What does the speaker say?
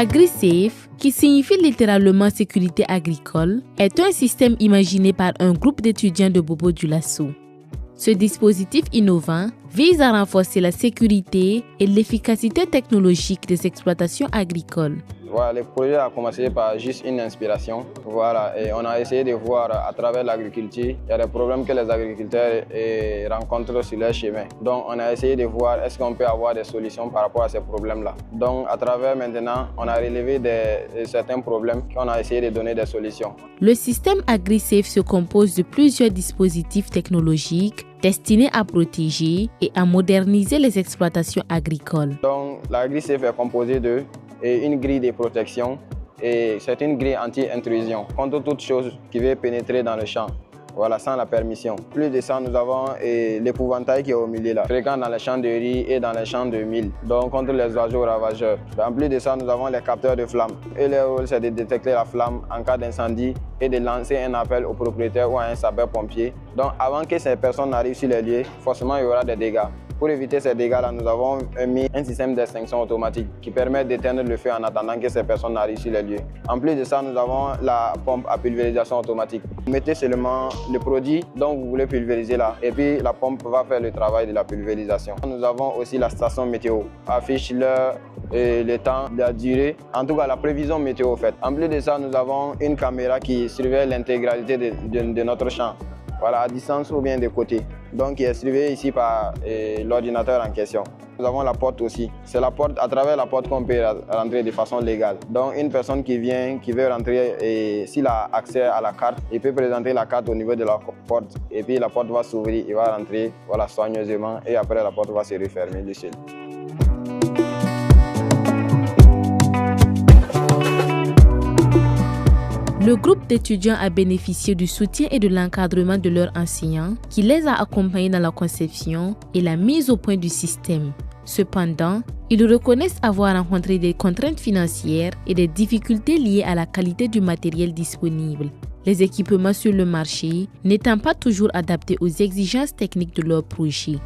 AgriSafe, qui signifie littéralement sécurité agricole, est un système imaginé par un groupe d'étudiants de Bobo-Dioulasso. Ce dispositif innovant vise à renforcer la sécurité et l'efficacité technologique des exploitations agricoles. Voilà, le projet a commencé par juste une inspiration. Voilà, et on a essayé de voir à travers l'agriculture, il y a des problèmes que les agriculteurs rencontrent sur leur chemin. Donc on a essayé de voir est-ce qu'on peut avoir des solutions par rapport à ces problèmes-là. Donc à travers maintenant, on a relevé certains problèmes qu'on a essayé de donner des solutions. Le système AgriSafe se compose de plusieurs dispositifs technologiques destinés à protéger et à moderniser les exploitations agricoles. Donc l'AgriSafe est composé de une grille de protection et c'est une grille anti-intrusion contre toute chose qui veut pénétrer dans le champ. Voilà, sans la permission. Plus de ça, nous avons l'épouvantail qui est au milieu là, fréquent dans les champs de riz et dans les champs de mil, donc contre les oiseaux ravageurs. En plus de ça, nous avons les capteurs de flammes. Et leur rôle, c'est de détecter la flamme en cas d'incendie et de lancer un appel au propriétaire ou à un sapeur-pompier. Donc avant que ces personnes n'arrivent sur les lieux, forcément il y aura des dégâts. Pour éviter ces dégâts-là, nous avons mis un système d'extinction automatique qui permet d'éteindre le feu en attendant que ces personnes n'arrivent sur les lieux. En plus de ça, nous avons la pompe à pulvérisation automatique. Vous mettez seulement le produit dont vous voulez pulvériser là, et puis la pompe va faire le travail de la pulvérisation. Nous avons aussi la station météo, affiche l'heure et le temps, la durée, en tout cas la prévision météo faite. En plus de ça, nous avons une caméra qui surveille l'intégralité de notre champ. Voilà, à distance ou bien de côté. Donc, il est surveillé ici par l'ordinateur en question. Nous avons la porte aussi. C'est à travers la porte qu'on peut rentrer de façon légale. Donc, une personne qui veut rentrer, et s'il a accès à la carte, il peut présenter la carte au niveau de la porte. Et puis, la porte va s'ouvrir, il va rentrer voilà, soigneusement et après, la porte va se refermer du seul. Le groupe d'étudiants a bénéficié du soutien et de l'encadrement de leurs enseignants qui les a accompagnés dans la conception et la mise au point du système. Cependant, ils reconnaissent avoir rencontré des contraintes financières et des difficultés liées à la qualité du matériel disponible, les équipements sur le marché n'étant pas toujours adaptés aux exigences techniques de leur projet.